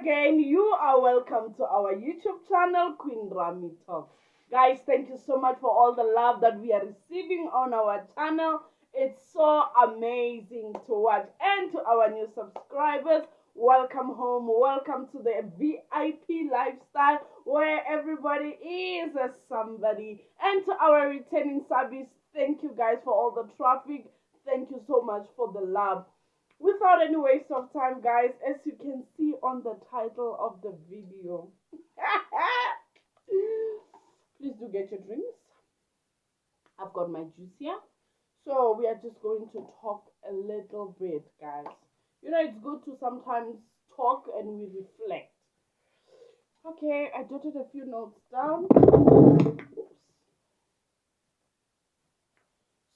again. You are welcome to our YouTube channel, Queen Rami Talks. Guys, thank you so much for all the love that we are receiving on our channel. It's so amazing to watch. And to our new subscribers, welcome home. Welcome to the VIP lifestyle where everybody is a somebody. And to our returning subbies, thank you guys for all the traffic. Thank you so much for the love. Without any waste of time, guys, as you can see on the title of the video, please do get your drinks. I've got my juice here. So we are just going to talk a little bit, guys. You know, it's good to sometimes talk and we reflect. Okay, I jotted a few notes down.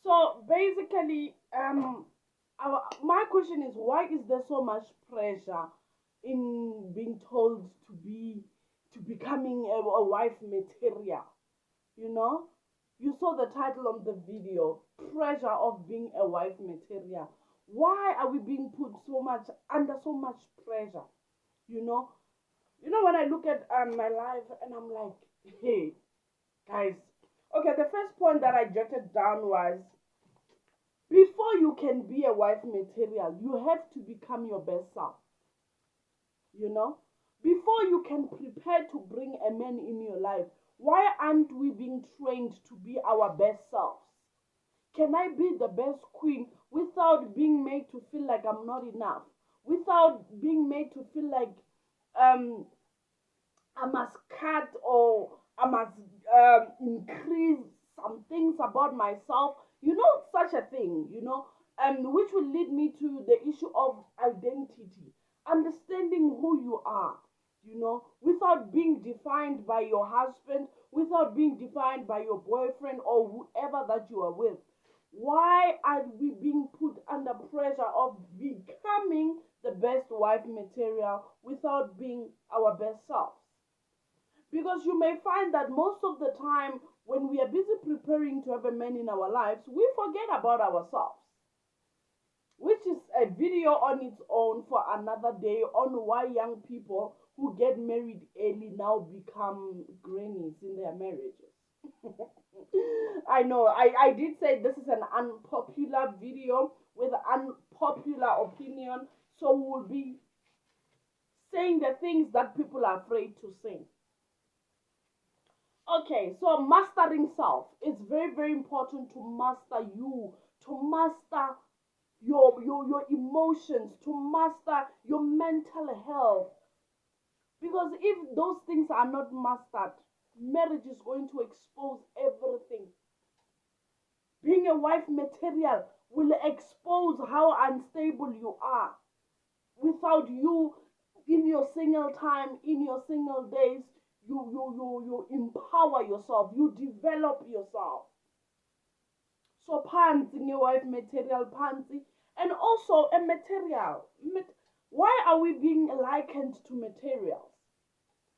So basically, my question is, why is there so much pressure in being told to becoming a wife material? You know, you saw the title of the video, pressure of being a wife material. Why are we being put under so much pressure? You know, when I look at my life and I'm like, hey, guys. Okay, the first point that I jotted down was, before you can be a wife material, you have to become your best self. You know, before you can prepare to bring a man in your life, why aren't we being trained to be our best selves? Can I be the best queen without being made to feel like I'm not enough? Without being made to feel like I must cut or I must increase some things about myself, such a thing, which will lead me to the issue of identity, understanding who you are, without being defined by your husband, without being defined by your boyfriend or whoever that you are with. Why are we being put under pressure of becoming the best wife material without being our best self? Because you may find that most of the time when we are busy preparing to have a man in our lives, we forget about ourselves, which is a video on its own for another day on why young people who get married early now become grannies in their marriages. I know, I did say this is an unpopular video with an unpopular opinion, so we'll be saying the things that people are afraid to say. Okay, so mastering self is very, very important, to master you, to master your emotions, to master your mental health. Because if those things are not mastered, marriage is going to expose everything. Being a wife material will expose how unstable you are. Without you, in your single time, in your single days, you empower yourself, you develop yourself. So pansy, your wife material, pansy, and also a material. Why are we being likened to materials?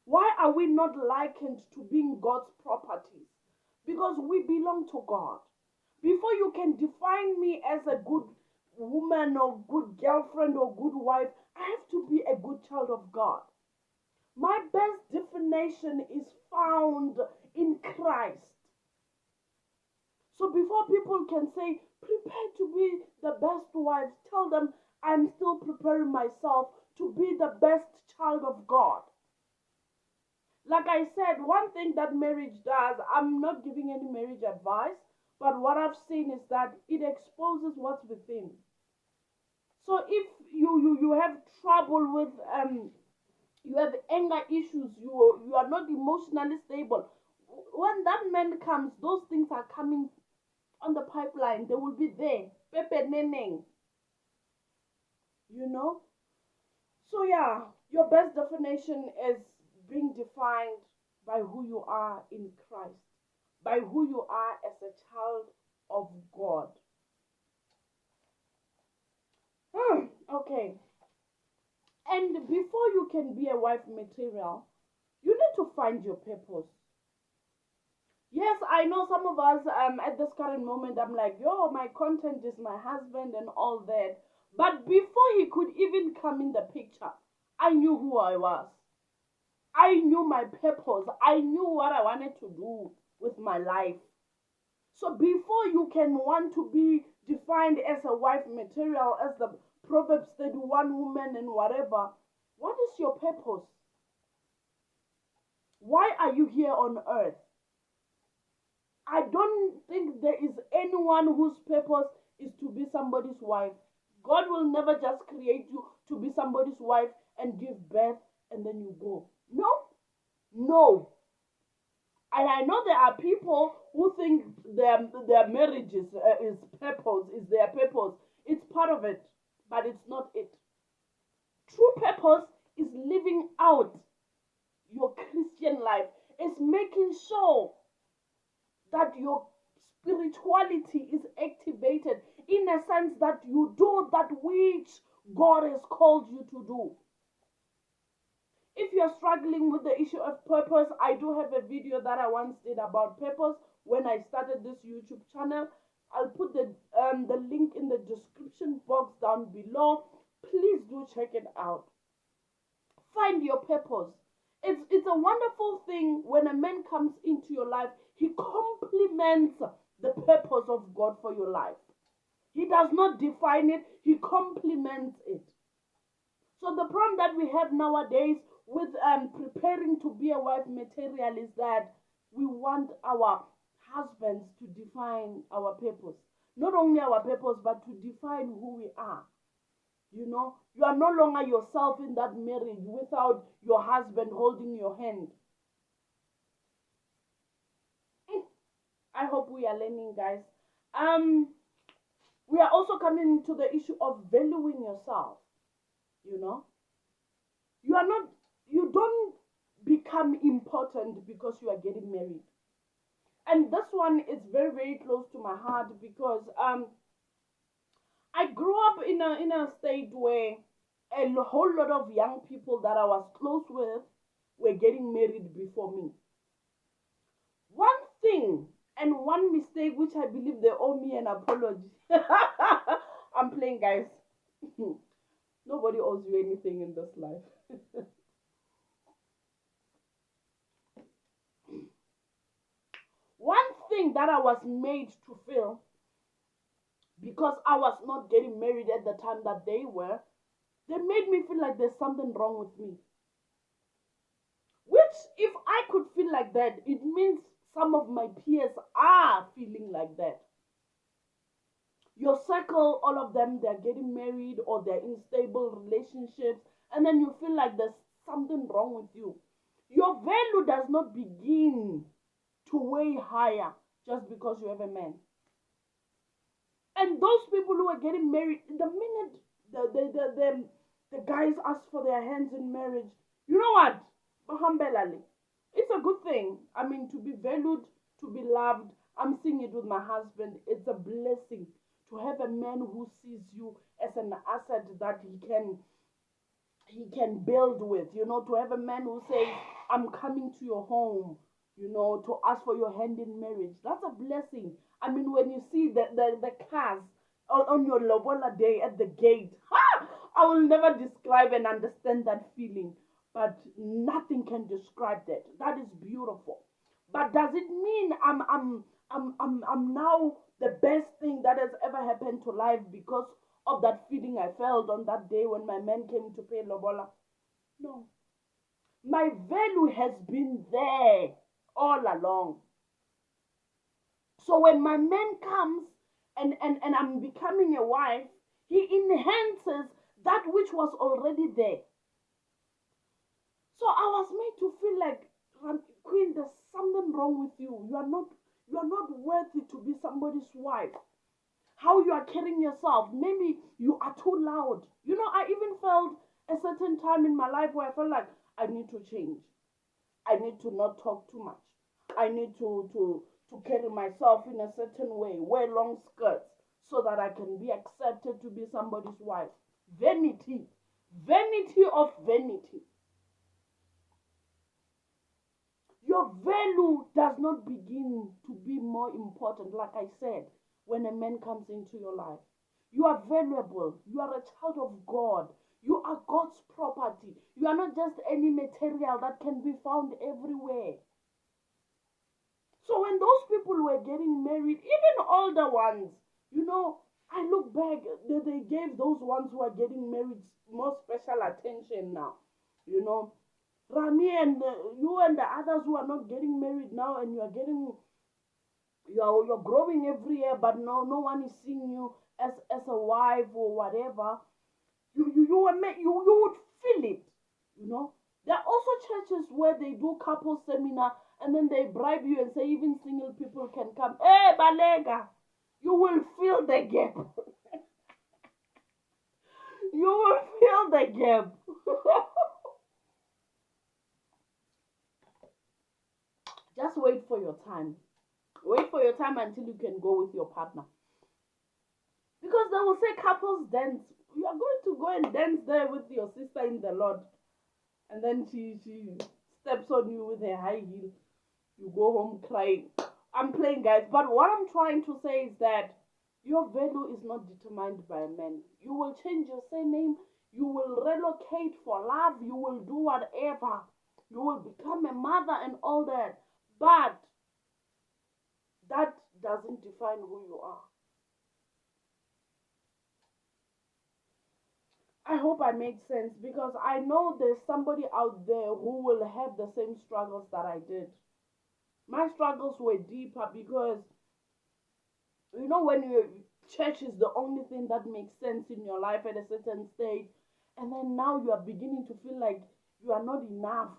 Why are we not likened to being God's properties? Because we belong to God. Before you can define me as a good woman or good girlfriend or good wife, I have to be a good child of God. My best definition is found in Christ. So before people can say, prepare to be the best wife, tell them I'm still preparing myself to be the best child of God. Like I said, one thing that marriage does, I'm not giving any marriage advice, but what I've seen is that it exposes what's within. So if you have trouble with you have anger issues, you are not emotionally stable, when that man comes, those things are coming on the pipeline. They will be there. Pepe neneng. So yeah, your best definition is being defined by who you are in Christ, by who you are as a child of God. Okay. And before you can be a wife material, you need to find your purpose. Yes, I know some of us at this current moment, I'm like, yo, my content is my husband and all that. But before he could even come in the picture, I knew who I was. I knew my purpose. I knew what I wanted to do with my life. So before you can want to be defined as a wife material, as the Proverbs 31 woman and whatever, what is your purpose? Why are you here on earth? I don't think there is anyone whose purpose is to be somebody's wife. God will never just create you to be somebody's wife and give birth and then you go. No, no. And I know there are people who think their marriage is purpose, is their purpose. It's part of it, but it's not it. True purpose is living out your Christian life. It's making sure that your spirituality is activated in a sense that you do that which God has called you to do. If you're struggling with the issue of purpose, I do have a video that I once did about purpose when I started this YouTube channel. I'll put the link in the description box down below. Please do check it out. Find your purpose. It's a wonderful thing when a man comes into your life. He complements the purpose of God for your life. He does not define it. He complements it. So the problem that we have nowadays with preparing to be a wife material is that we want our husbands to define our purpose. Not only our purpose, but to define who we are. You know, you are no longer yourself in that marriage without your husband holding your hand. I hope we are learning, guys. We are also coming to the issue of valuing yourself. You know, you are not, you don't become important because you are getting married. And this one is very, very close to my heart because I grew up in a state where a whole lot of young people that I was close with were getting married before me. One thing and one mistake which I believe they owe me an apology. I'm playing, guys. Nobody owes you anything in this life. One thing that I was made to feel, because I was not getting married at the time that they were, they made me feel like there's something wrong with me. Which, if I could feel like that, it means some of my peers are feeling like that. Your circle, all of them, they're getting married or they're in stable relationships, and then you feel like there's something wrong with you. Your value does not begin to weigh higher just because you have a man. And those people who are getting married, the minute the guys ask for their hands in marriage, you know what? Bahambelali. It's a good thing. I mean, to be valued, to be loved. I'm seeing it with my husband. It's a blessing to have a man who sees you as an asset that he can build with. You know, to have a man who says, I'm coming to your home, you know, to ask for your hand in marriage. That's a blessing. I mean, when you see the cars on your lobola day at the gate, I will never describe and understand that feeling, but nothing can describe that. That is beautiful. But does it mean I'm now the best thing that has ever happened to life because of that feeling I felt on that day when my man came to pay lobola? No. My value has been there all along. So when my man comes and I'm becoming a wife, he enhances that which was already there. So I was made to feel like, Queen, there's something wrong with you. You are not worthy to be somebody's wife. How you are carrying yourself, maybe you are too loud. You know, I even felt a certain time in my life where I felt like I need to change. I need to not talk too much. I need to carry myself in a certain way, wear long skirts so that I can be accepted to be somebody's wife. Vanity. Vanity of vanity. Your value does not begin to be more important, like I said, when a man comes into your life. You are valuable. You are a child of God. You are God's property. You are not just any material that can be found everywhere. So when those people were getting married, even older ones, you know, I look back, they gave those ones who are getting married more special attention now. You know, Rami and you and the others who are not getting married now, and you're growing every year, but no one is seeing you as a wife or whatever. You would feel it, you know. There are also churches where they do couple seminar, and then they bribe you and say even single people can come. Hey, Balega, you will feel the gap. You will feel the gap. Just wait for your time. Wait for your time until you can go with your partner. Because they will say couples dance. You are going to go and dance there with your sister in the Lord. And then she steps on you with a high heel. You go home crying. I'm playing, guys. But what I'm trying to say is that your value is not determined by a man. You will change your surname. You will relocate for love. You will do whatever. You will become a mother and all that. But that doesn't define who you are. I hope I made sense, because I know there's somebody out there who will have the same struggles that I did. My struggles were deeper because, you know, when church is the only thing that makes sense in your life at a certain stage, and then now you are beginning to feel like you are not enough.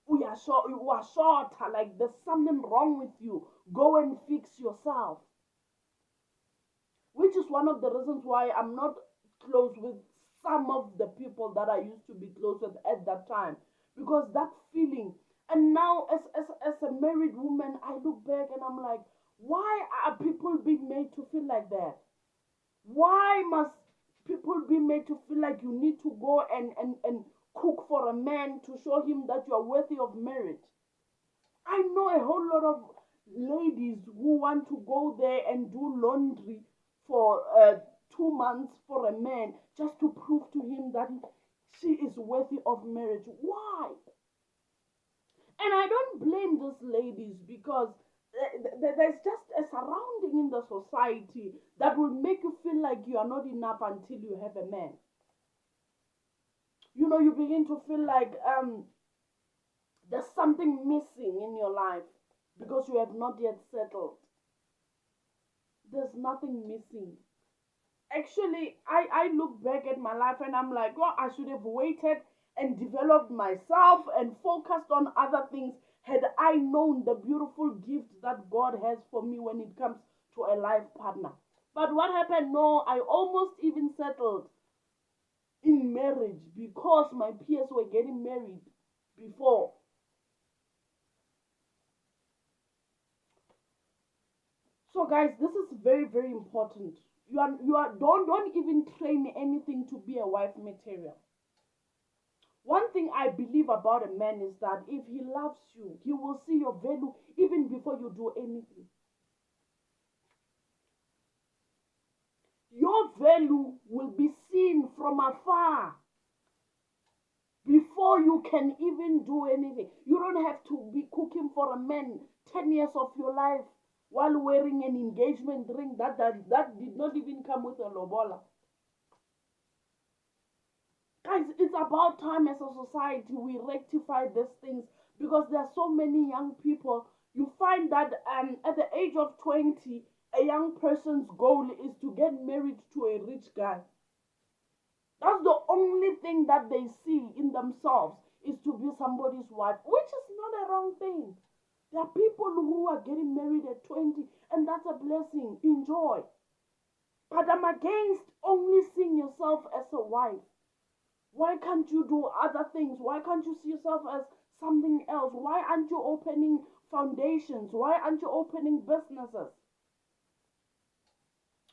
You are short, like there's something wrong with you. Go and fix yourself. Which is one of the reasons why I'm not close with some of the people that I used to be close with at that time. Because that feeling, and now as a married woman, I look back and I'm like, why are people being made to feel like that? Why must people be made to feel like you need to go and cook for a man to show him that you are worthy of marriage? I know a whole lot of ladies who want to go there and do laundry for 2 months for a man just to prove to him that she is worthy of marriage. Why? And I don't blame these ladies, because there's just a surrounding in the society that will make you feel like you are not enough until you have a man. You know, you begin to feel like there's something missing in your life because you have not yet settled. There's nothing missing. Actually, I look back at my life and I'm like, oh, I should have waited and developed myself and focused on other things had I known the beautiful gift that God has for me when it comes to a life partner. But what happened? No, I almost even settled in marriage because my peers were getting married before. So guys, this is very, very important. Don't even train anything to be a wife material. One thing I believe about a man is that if he loves you, he will see your value even before you do anything. Your value will be seen from afar before you can even do anything. You don't have to be cooking for a man 10 years of your life while wearing an engagement ring that did not even come with a lobola. Guys, it's about time as a society we rectify these things, because there are so many young people. You find that at the age of 20, a young person's goal is to get married to a rich guy. That's the only thing that they see in themselves, is to be somebody's wife, which is not a wrong thing. There are people who are getting married at 20, and that's a blessing. Enjoy. But I'm against only seeing yourself as a wife. Why can't you do other things? Why can't you see yourself as something else? Why aren't you opening foundations? Why aren't you opening businesses?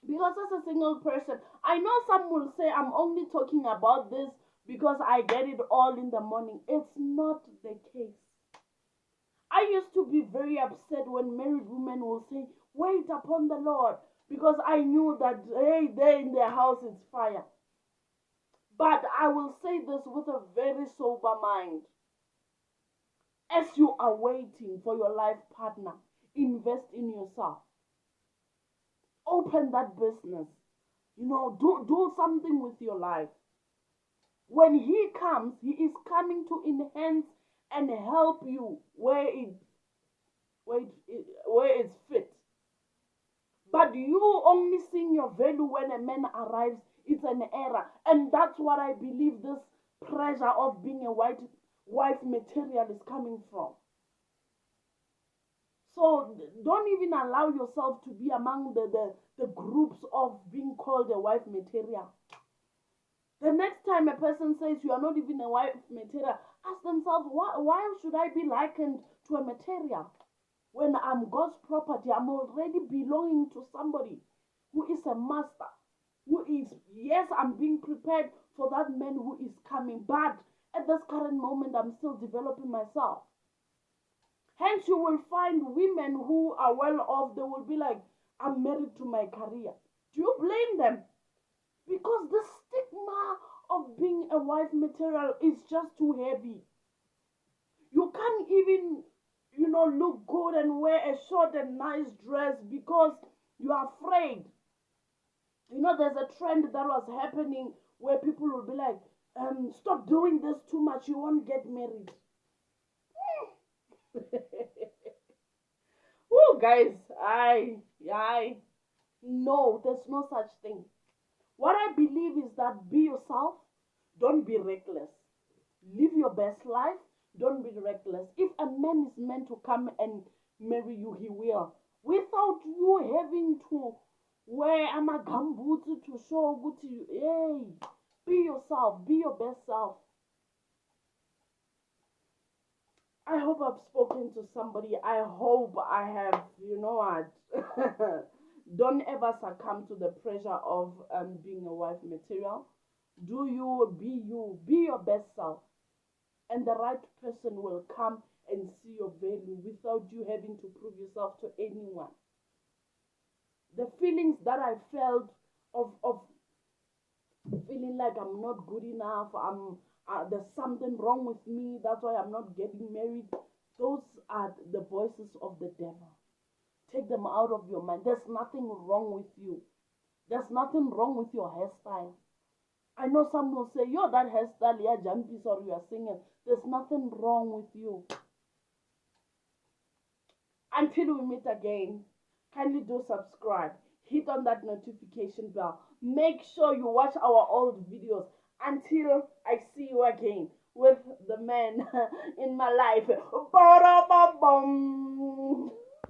Because as a single person, I know some will say I'm only talking about this because I get it all in the morning. It's not the case. I used to be very upset when married women will say, wait upon the Lord, because I knew that, hey, there in their house it's fire. But I will say this with a very sober mind. As you are waiting for your life partner, invest in yourself. Open that business. Do something with your life. When he comes, he is coming to enhance and help you where it's fit. But you only seeing your value when a man arrives, it's an error. And that's what I believe this pressure of being a wife material is coming from. So don't even allow yourself to be among the groups of being called a wife material. The next time a person says you are not even a wife material, ask themselves, why should I be likened to a material? When I'm God's property, I'm already belonging to somebody who is a master, who is, yes, I'm being prepared for that man who is coming, but at this current moment, I'm still developing myself. Hence, you will find women who are well off, they will be like, I'm married to my career. Do you blame them? Because the stigma of being a wife material is just too heavy. You can't even, look good and wear a short and nice dress because you are afraid. There's a trend that was happening where people will be like, stop doing this too much, you won't get married. Oh, guys, I, no, there's no such thing. What I believe is that be yourself, don't be reckless. Live your best life, don't be reckless. If a man is meant to come and marry you, he will. Without you having to wear gumboots to show good to you. Hey, be yourself, be your best self. I hope I've spoken to somebody. I hope I have, you know what? Don't ever succumb to the pressure of being a wife material. Be your best self. And the right person will come and see your value without you having to prove yourself to anyone. The feelings that I felt of feeling like I'm not good enough, there's something wrong with me, that's why I'm not getting married. Those are the voices of the devil. Take them out of your mind. There's nothing wrong with you. There's nothing wrong with your hairstyle. I know some will say, yo, that hairstyle, yeah, jumpy, or you are singing. There's nothing wrong with you. Until we meet again, kindly do subscribe. Hit on that notification bell. Make sure you watch our old videos. Until I see you again with the man in my life.